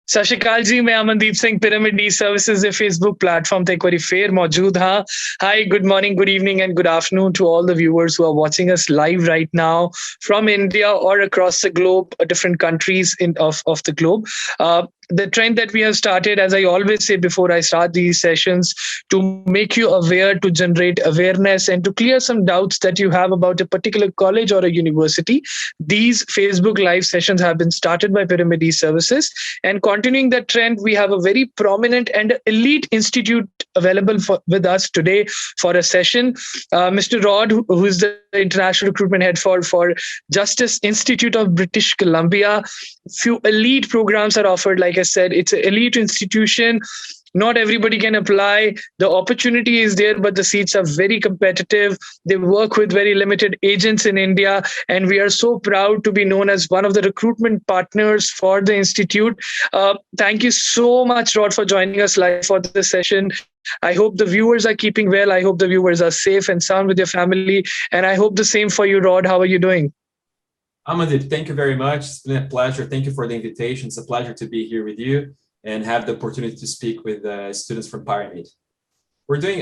ਸਤਿ ਸ਼੍ਰੀ ਅਕਾਲ ਜੀ, ਮੈਂ ਅਮਨਦੀਪ ਸਿੰਘ ਪਿਰਾਮਿਡ ਈ ਸਰਵਿਸਿਜ਼ ਦੇ ਫੇਸਬੁੱਕ ਪਲੇਟਫਾਰਮ ਤੇ ਇੱਕ ਵਾਰੀ ਫੇਰ ਮੌਜੂਦ ਹਾਂ। Hi, good morning, good evening, and good afternoon to all the viewers who are watching us live right now from India or across the globe, different countries of the globe. The trend that we have started, as I always say before I start these sessions, to make you aware, to generate awareness, and to clear some doubts that you have about a particular college or a university. These Facebook live sessions have been started by Pyramid Services. And continuing that trend, we have a very prominent and elite institute available with us today for a session. Mr. Rod, who is the international recruitment head for Justice Institute of British Columbia. Few elite programs are offered. Like I said, it's an elite institution. Not everybody can apply. The opportunity is there, but the seats are very competitive. They work with very limited agents in India, and we are so proud to be known as one of the recruitment partners for the institute. Thank you so much, Rod, for joining us live for this session. I hope the viewers are keeping well. I hope the viewers are safe and sound with your family, and I hope the same for you, Rod. How are you doing? Amadip, thank you very much. It's been a pleasure. Thank you for the invitation. It's a pleasure to be here with you and have the opportunity to speak with students from Pyramid.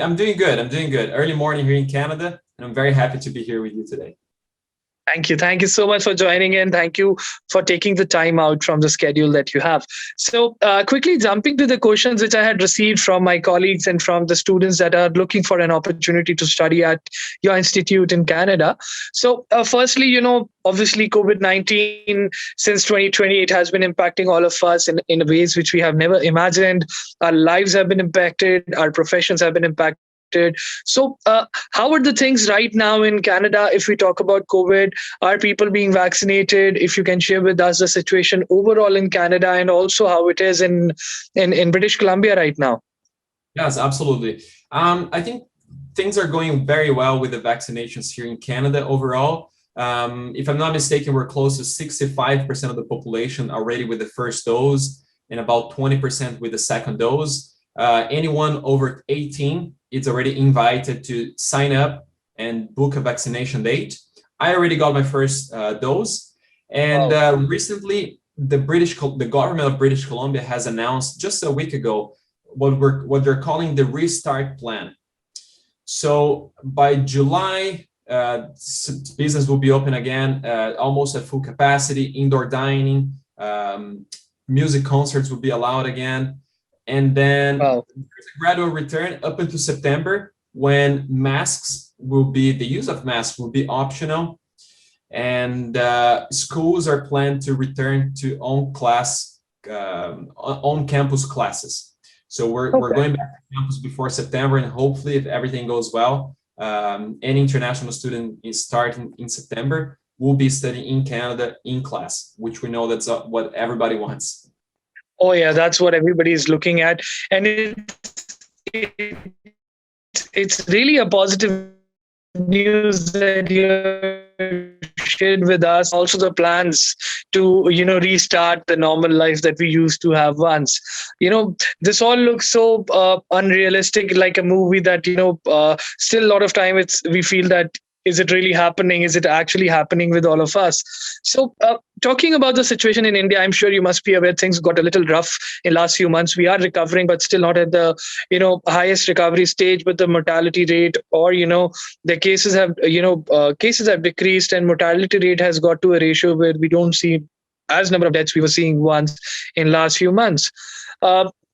I'm doing good. Early morning here in Canada, and I'm very happy to be here with you today. Thank you. Thank you so much for joining in. Thank you for taking the time out from the schedule that you have. So quickly jumping to the questions which I had received from my colleagues and from the students that are looking for an opportunity to study at your institute in Canada. So firstly, obviously COVID-19 since 2020, it has been impacting all of us in ways which we have never imagined. Our lives have been impacted. Our professions have been impacted. So how are the things right now in Canada if we talk about COVID? Are people being vaccinated? If you can share with us the situation overall in Canada and also how it is in British Columbia right now. Yes, absolutely. I think things are going very well with the vaccinations here in Canada overall. If I'm not mistaken, we're close to 65% of the population already with the first dose and about 20% with the second dose. Anyone over 18 is already invited to sign up and book a vaccination date. I already got my first dose, and recently the government of British Columbia has announced just a week ago what they're calling the restart plan. So by July, business will be open again, almost at full capacity. Indoor dining, music concerts will be allowed again. And then there's a gradual return up until September when the use of masks will be optional. And schools are planned to return to on-campus classes. So we're going back to campus before September, and hopefully if everything goes well, any international student is starting in September will be studying in Canada in class, which we know that's what everybody wants. Oh yeah, that's what everybody is looking at, and it's really a positive news that you shared with us. Also, the plans to restart the normal life that we used to have once. This all looks so unrealistic, like a movie that still a lot of time we feel that. Is it really happening? Is it actually happening with all of us? So talking about the situation in India, I'm sure you must be aware things got a little rough in last few months. We are recovering, but still not at the highest recovery stage. But the mortality rate or the cases have decreased, and mortality rate has got to a ratio where we don't see as number of deaths we were seeing once in last few months.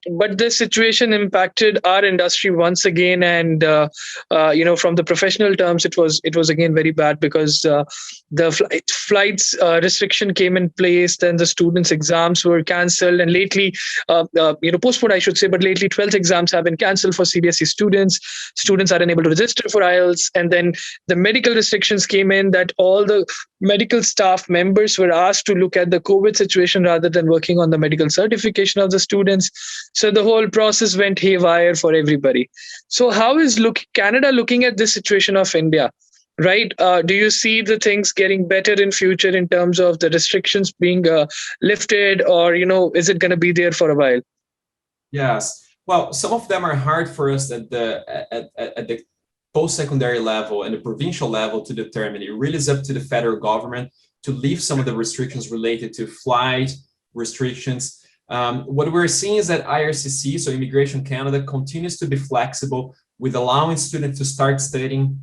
But this situation impacted our industry once again, and from the professional terms, it was again very bad because the flights restriction came in place. Then the students' exams were cancelled, and lately, postponed, I should say. But lately, 12th exams have been cancelled for CBSE students. Students are unable to register for Ielts, and then the medical restrictions came in that all the medical staff members were asked to look at the COVID situation rather than working on the medical certification of the students. So the whole process went haywire for everybody. So how is Canada looking at this situation of India? Right? Do you see the things getting better in future in terms of the restrictions being lifted, or is it going to be there for a while? Yes. Well, some of them are hard for us at the post-secondary level and the provincial level to determine. It really is up to the federal government to lift some of the restrictions related to flight restrictions. What we're seeing is that IRCC, so Immigration Canada, continues to be flexible with allowing students to start studying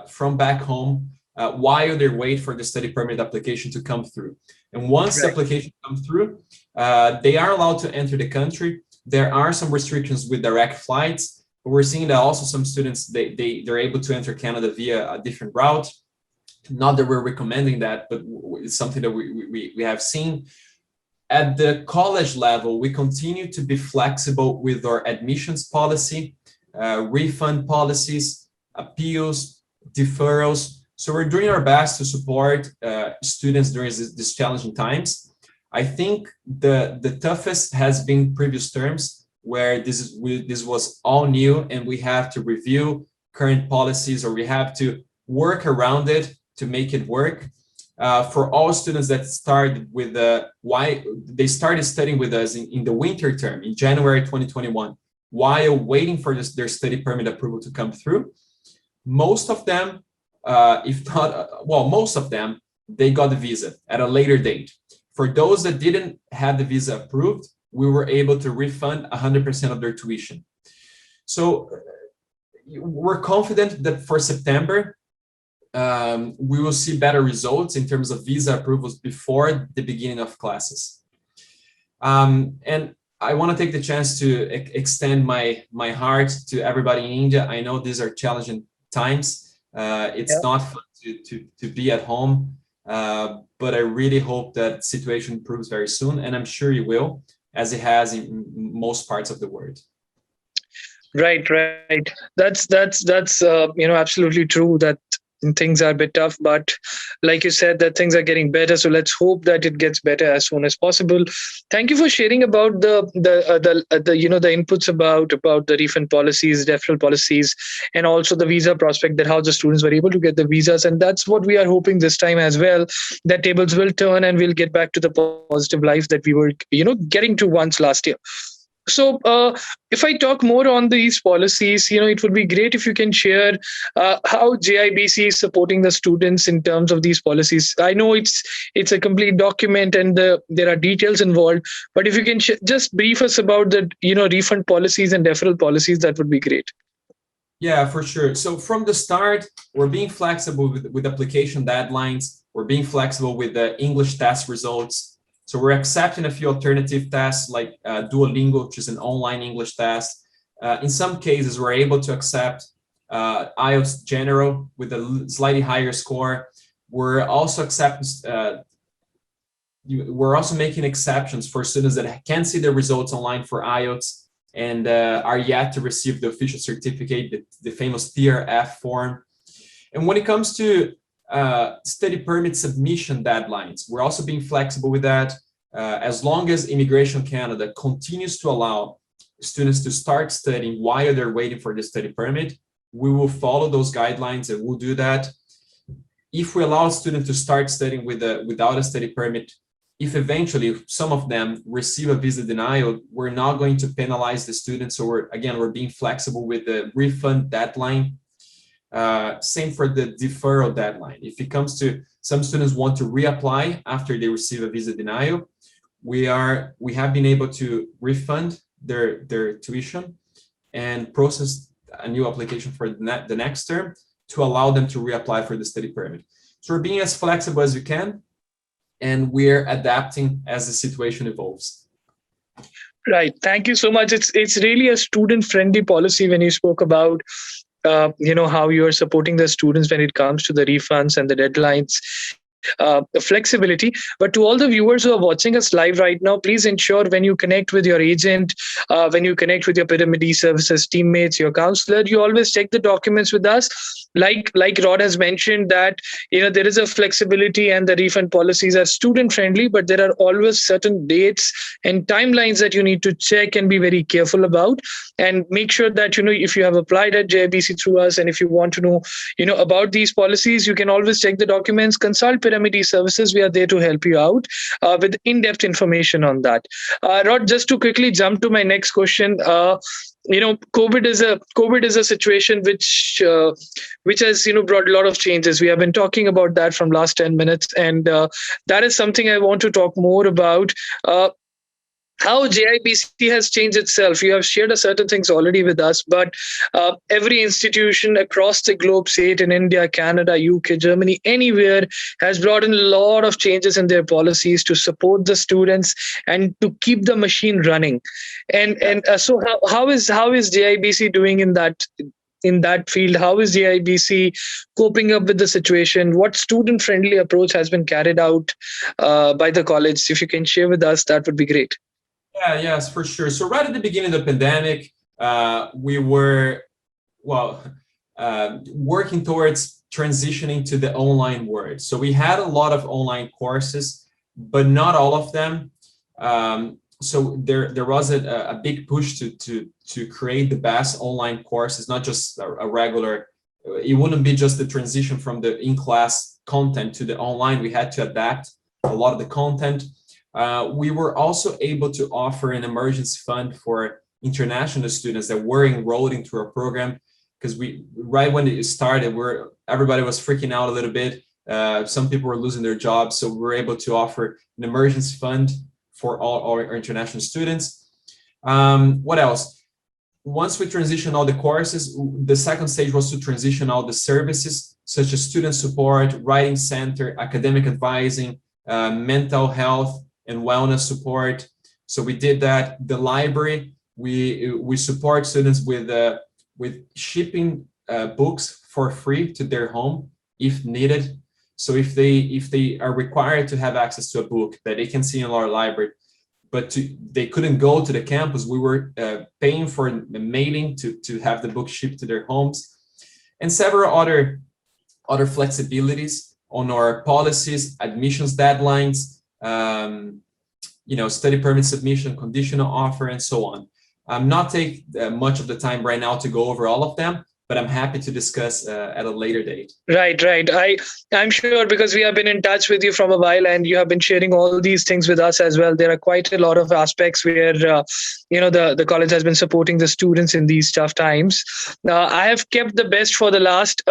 from back home while they wait for the study permit application to come through. And once the application comes through, they are allowed to enter the country. There are some restrictions with direct flights, but we're seeing that also some students, they're able to enter Canada via a different route. Not that we're recommending that, but it's something that we have seen. At the college level, we continue to be flexible with our admissions policy, refund policies, appeals, deferrals. So we're doing our best to support students during these challenging times. I think the toughest has been previous terms where this was all new and we have to review current policies, or we have to work around it to make it work. For all students that started with they started studying with us in the winter term in January 2021, while waiting for their study permit approval to come through. Most of them, most of them, they got the visa at a later date. For those that didn't have the visa approved, we were able to refund 100% of their tuition. So we're confident that for September, we will see better results in terms of visa approvals before the beginning of classes. And I want to take the chance to extend my heart to everybody in India. I know these are challenging times. It's not fun to be at home, but I really hope that situation improves very soon, and I'm sure it will, as it has in most parts of the world. Right. That's absolutely true that things are a bit tough, but like you said, that things are getting better. So let's hope that it gets better as soon as possible. Thank you for sharing about the inputs about the refund policies, deferral policies, and also the visa prospect, that how the students were able to get the visas. And that's what we are hoping this time as well, that tables will turn and we'll get back to the positive life that we were, getting to once last year. So if I talk more on these policies, it would be great if you can share how JIBC is supporting the students in terms of these policies. I know it's a complete document and there are details involved, but if you can just brief us about the refund policies and deferral policies, that would be great. Yeah, for sure. So from the start, we're being flexible with application deadlines. We're being flexible with the English test results. So we're accepting a few alternative tests like Duolingo, which is an online English test. In some cases, we're able to accept Ielts General with a slightly higher score. We're also making exceptions for students that can see the results online for Ielts and are yet to receive the official certificate, the famous TRF form. And when it comes to study permit submission deadlines, we're also being flexible with that. As long as Immigration Canada continues to allow students to start studying while they're waiting for the study permit, we will follow those guidelines and we'll do that. If we allow students to start studying without a study permit, if eventually some of them receive a visa denial, we're not going to penalize the students. So we're being flexible with the refund deadline. Same for the deferral deadline. If it comes to some students want to reapply after they receive a visa denial, we have been able to refund their tuition and process a new application for the next term to allow them to reapply for the study permit. So we're being as flexible as we can, and we're adapting as the situation evolves. Right. Thank you so much. It's really a student-friendly policy when you spoke about how you are supporting the students when it comes to the refunds and the deadlines, the flexibility. But to all the viewers who are watching us live right now, please ensure when you connect with your agent, when you connect with your pyramid services teammates, your counselor, you always check the documents with us. Like Rod has mentioned that there is a flexibility and the refund policies are student friendly, but there are always certain dates and timelines that you need to check and be very careful about, and make sure that if you have applied at JIBC through us and if you want to know about these policies, you can always check the documents, consult pyramid services. We are there to help you out with in-depth information on that. Rod, just to quickly jump to my next question. COVID is a situation which has brought a lot of changes. We have been talking about that from last 10 minutes, and that is something I want to talk more about. how JIBC has changed itself. You have shared a certain things already with us, but every institution across the globe, say it in India, Canada, UK, Germany, anywhere, has brought in a lot of changes in their policies to support the students and to keep the machine running. So how is JIBC doing in that field? How is JIBC coping up with the situation? What student friendly approach has been carried out by the college? If you can share with us, that would be great. Yeah, yes, for sure. So right at the beginning of the pandemic, we were, well, working towards transitioning to the online world. So we had a lot of online courses, but not all of them. So there was a big push to create the best online courses, not just a regular. It wouldn't be just the transition from the in-class content to the online. We had to adapt a lot of the content. We were also able to offer an emergency fund for international students that were enrolled into our program, because right when it started, everybody was freaking out a little bit. Some people were losing their jobs, so we were able to offer an emergency fund for all our international students. What else? Once we transitioned all the courses, the second stage was to transition all the services, such as student support, writing center, academic advising, mental health and wellness support. So we did that. The library, we support students with shipping books for free to their home if needed. So if they are required to have access to a book that they can see in our library, but they couldn't go to the campus, we were paying for the mailing to have the book shipped to their homes, and several other flexibilities on our policies, admissions deadlines, study permit submission, conditional offer, and so on. I'm not take much of the time right now to go over all of them, but I'm happy to discuss at a later date. Right, right. I'm sure, because we have been in touch with you from a while, and you have been sharing all these things with us as well. There are quite a lot of aspects where the college has been supporting the students in these tough times. I have kept the best for the last.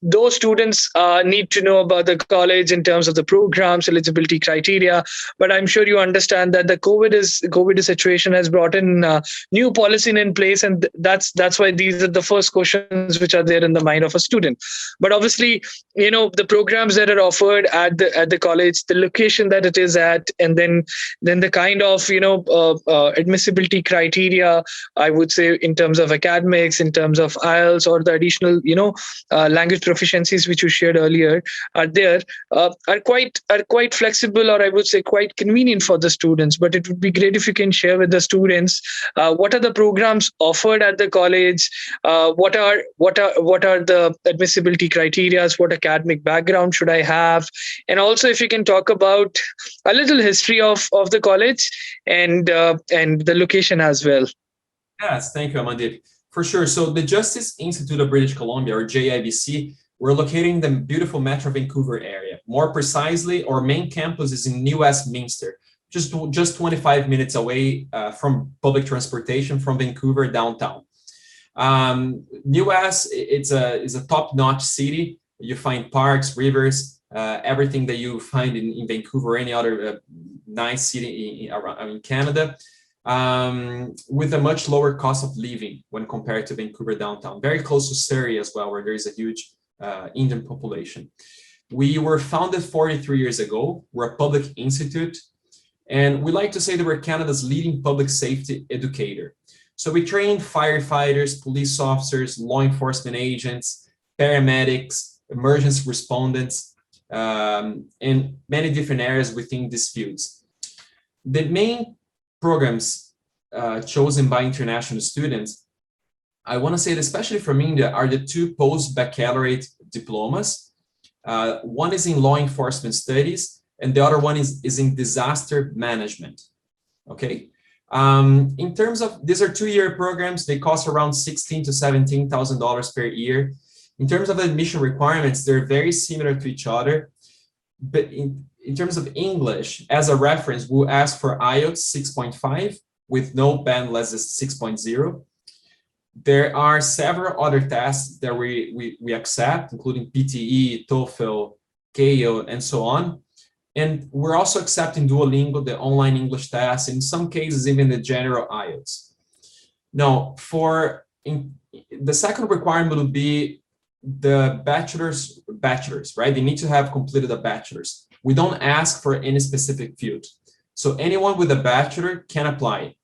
Those students need to know about the college in terms of the programs, eligibility criteria. But I'm sure you understand that the COVID situation has brought in new policy in place, and that's why these are the first questions which are there in the mind of a student. But obviously, the programs that are offered at the college, the location that it is at, and then the kind of admissibility criteria, I would say, in terms of academics, in terms of Ielts, or the additional language proficiencies which you shared earlier are quite flexible, or I would say quite convenient for the students. But it would be great if you can share with the students what are the programs offered at the college, what are the admissibility criteria, what academic background should I have, and also if you can talk about a little history of the college and the location as well. Yes, thank you, Amandeep. For sure. So the Justice Institute of British Columbia, or JIBC, we're located in the beautiful Metro Vancouver area. More precisely, our main campus is in New Westminster, just 25 minutes away from public transportation from Vancouver downtown. New West, it's a top-notch city. You find parks, rivers, everything that you find in Vancouver or any other nice city in Canada. With a much lower cost of living when compared to Vancouver downtown. Very close to Surrey as well, where there is a huge Indian population. We were founded 43 years ago. We're a public institute, and we like to say that we're Canada's leading public safety educator. So we train firefighters, police officers, law enforcement agents, paramedics, emergency respondents, in many different areas within these fields. The main programs chosen by international students, I want to say that especially from India, are the two post-baccalaureate diplomas. One is in law enforcement studies, and the other one is in disaster management. Okay. In terms of, these are 2-year programs. They cost around $16,000 to $17,000 per year. In terms of admission requirements, they're very similar to each other. But in terms of English, as a reference, we'll ask for Ielts 6.5 with no band less than 6.0. There are several other tests that we accept, including PTE, TOEFL, CAO, and so on. And we're also accepting Duolingo, the online English test, in some cases, even the general Ielts. Now, the second requirement would be the bachelor's, right? They need to have completed a bachelor's. We don't ask for any specific field. So anyone with a bachelor can apply.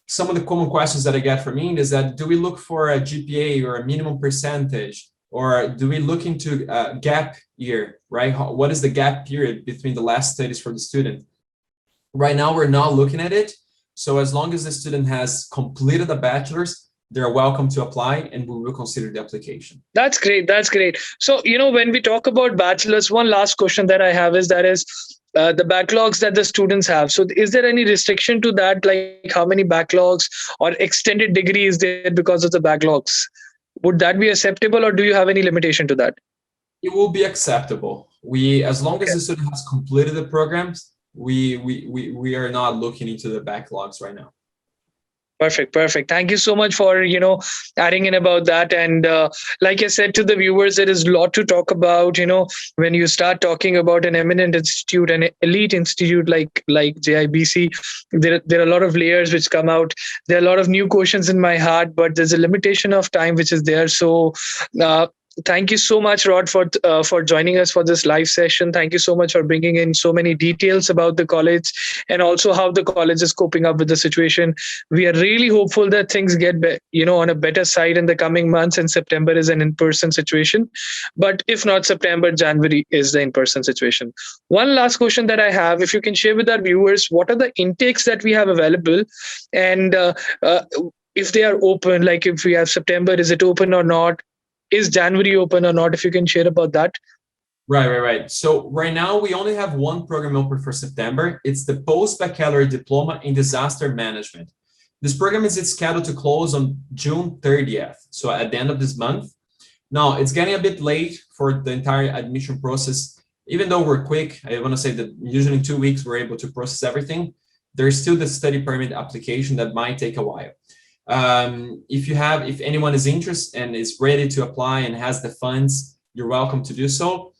Some of the common questions that I get from me is that, do we look for a GPA or a minimum percentage? Or do we look into a gap year, right? What is the gap period between the last studies for the student? Right now, we're not looking at it. So as long as the student has completed a bachelor's, they're welcome to apply, and we will consider the application. That's great. That's great. So, when we talk about bachelor's, one last question that I have is the backlogs that the students have. So is there any restriction to that, like how many backlogs or extended degree is there because of the backlogs? Would that be acceptable, or do you have any limitation to that? It will be acceptable. As long as the student has completed the programs, we are not looking into the backlogs right now. Perfect. Thank you so much for, adding in about that. And like I said to the viewers, there is a lot to talk about, when you start talking about an eminent institute, an elite institute like JIBC, there are a lot of layers which come out. There are a lot of new questions in my heart, but there's a limitation of time which is there. So thank you so much, Rod, for joining us for this live session. Thank you so much for bringing in so many details about the college and also how the college is coping up with the situation. We are really hopeful that things get on a better side in the coming months, and September is an in-person situation. But if not September, January is the in-person situation. One last question that I have, if you can share with our viewers, what are the intakes that we have available, and if they are open, like if we have September, is it open or not? Is January open or not? If you can share about that. Right. So right now we only have one program open for September. It's the Post-Baccalaureate Diploma in Disaster Management. This program is scheduled to close on June 30th, so at the end of this month. Now, it's getting a bit late for the entire admission process. Even though we're quick, I want to say that usually in 2 weeks we're able to process everything. There's still the study permit application that might take a while. If anyone is interested and is ready to apply and has the funds, you're welcome to do so.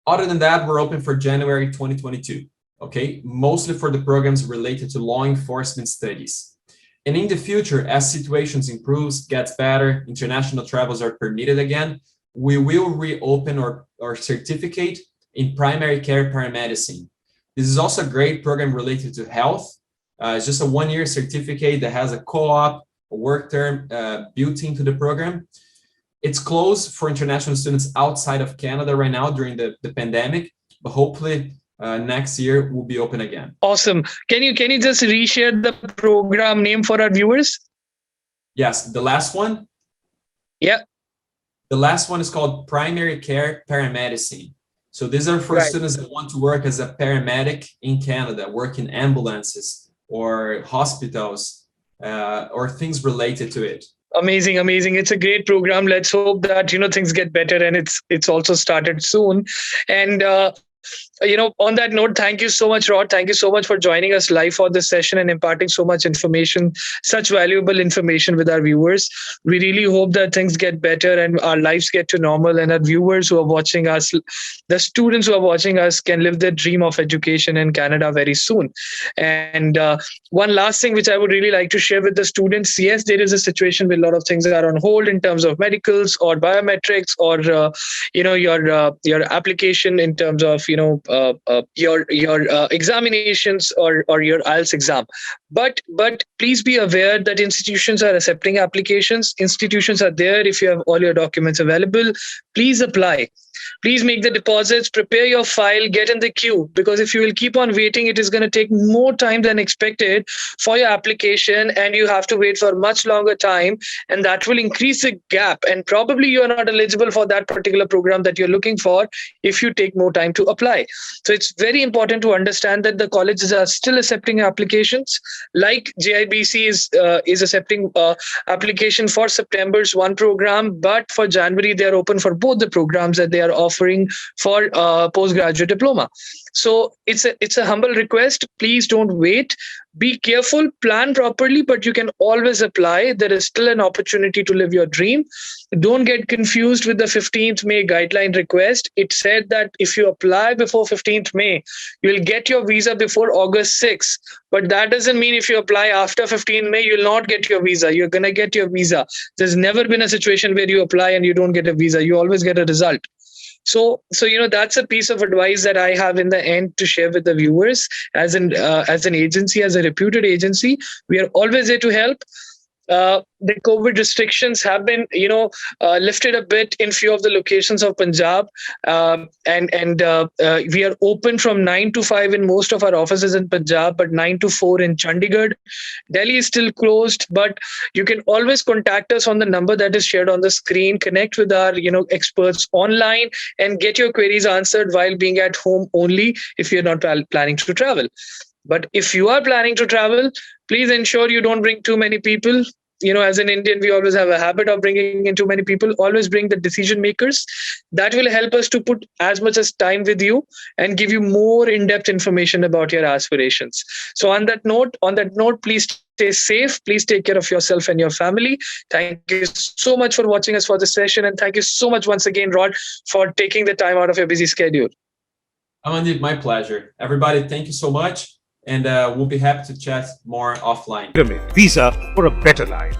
Other than that, we're open for January 2022, okay? Mostly for the programs related to law enforcement studies. And in the future, as situations improves, gets better, international travels are permitted again, we will reopen our certificate in primary care paramedicine. This is also a great program related to health. It's just a 1-year certificate that has a co-op, a work term built into the program. It's closed for international students outside of Canada right now during the pandemic, but hopefully next year will be open again. Awesome. Can you just reshare the program name for our viewers? Yes, the last one? Yeah. The last one is called Primary Care Paramedicine. So these are for students that want to work as a paramedic in Canada, work in ambulances or hospitals or things related to it. Amazing. It's a great program. Let's hope that things get better, and it's also started soon. And on that note, thank you so much, Rod. Thank you so much for joining us live for this session and imparting so much information, such valuable information with our viewers. We really hope that things get better and our lives get to normal, and our viewers who are watching us, the students who are watching us, can live their dream of education in Canada very soon. And one last thing which I would really like to share with the students, yes, there is a situation where a lot of things are on hold in terms of medicals or biometrics or your application in terms of your examinations or your IELTS exam. But please be aware that institutions are accepting applications. Institutions are there. If you have all your documents available, please apply. Please make the deposits, prepare your file, get in the queue, because if you will keep on waiting, it is going to take more time than expected for your application, and you have to wait for much longer time, and that will increase the gap, and probably you are not eligible for that particular program that you're looking for if you take more time to apply. So it's very important to understand that the colleges are still accepting applications, like JIBC is accepting application for September's one program, but for January they are open for both the programs that they are offering for postgraduate diploma. So it's a humble request. Please don't wait. Be careful, plan properly, but you can always apply. There is still an opportunity to live your dream. Don't get confused with the 15th May guideline request. It said that if you apply before 15th May, you'll get your visa before August 6th. But that doesn't mean if you apply after 15th May, you'll not get your visa. You're going to get your visa. There's never been a situation where you apply and you don't get a visa. You always get a result. So that's a piece of advice that I have in the end to share with the viewers. As an agency, as a reputed agency, we are always there to help. The COVID restrictions have been, lifted a bit in few of the locations of Punjab, and we are open from 9 to 5 in most of our offices in Punjab, but 9 to 4 in Chandigarh. Delhi is still closed, but you can always contact us on the number that is shared on the screen. Connect with our, experts online and get your queries answered while being at home only if you're not planning to travel. But if you are planning to travel, please ensure you don't bring too many people. As an Indian, we always have a habit of bringing in too many people. Always bring the decision makers. That will help us to put as much as time with you and give you more in-depth information about your aspirations. So on that note, please stay safe. Please take care of yourself and your family. Thank you so much for watching us for this session. And thank you so much once again, Rod, for taking the time out of your busy schedule. Amandeep, my pleasure. Everybody, thank you so much. And we'll be happy to chat more offline. Visa for a better life.